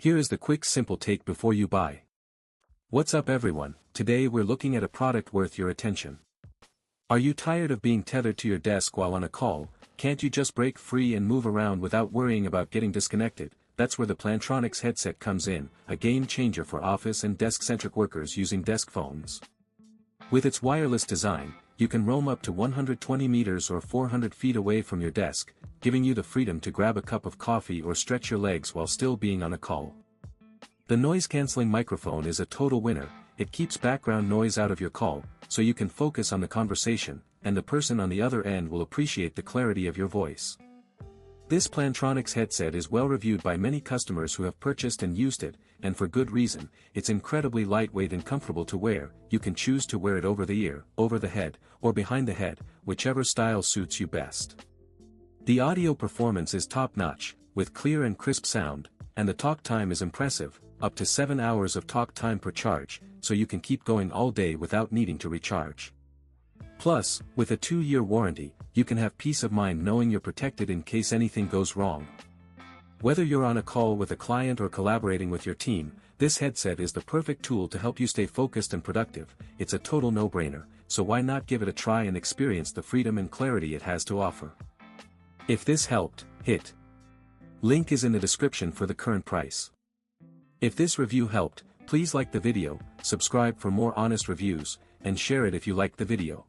Here is the quick simple take before you buy. What's up everyone, today we're looking at a product worth your attention. Are you tired of being tethered to your desk while on a call? Can't you just break free and move around without worrying about getting disconnected? That's where the Plantronics headset comes in, a game changer for office and desk-centric workers using desk phones. With its wireless design, you can roam up to 120 meters or 400 feet away from your desk, giving you the freedom to grab a cup of coffee or stretch your legs while still being on a call. The noise-canceling microphone is a total winner. It keeps background noise out of your call, so you can focus on the conversation, and the person on the other end will appreciate the clarity of your voice. This Plantronics headset is well reviewed by many customers who have purchased and used it, and for good reason. It's incredibly lightweight and comfortable to wear. You can choose to wear it over the ear, over the head, or behind the head, whichever style suits you best. The audio performance is top-notch, with clear and crisp sound, and the talk time is impressive, up to 7 hours of talk time per charge, so you can keep going all day without needing to recharge. Plus, with a 2-year warranty, you can have peace of mind knowing you're protected in case anything goes wrong. Whether you're on a call with a client or collaborating with your team, this headset is the perfect tool to help you stay focused and productive. It's a total no-brainer, so why not give it a try and experience the freedom and clarity it has to offer? If this helped, hit link is in the description for the current price. If this review helped, please like the video, subscribe for more honest reviews, and share it if you liked the video.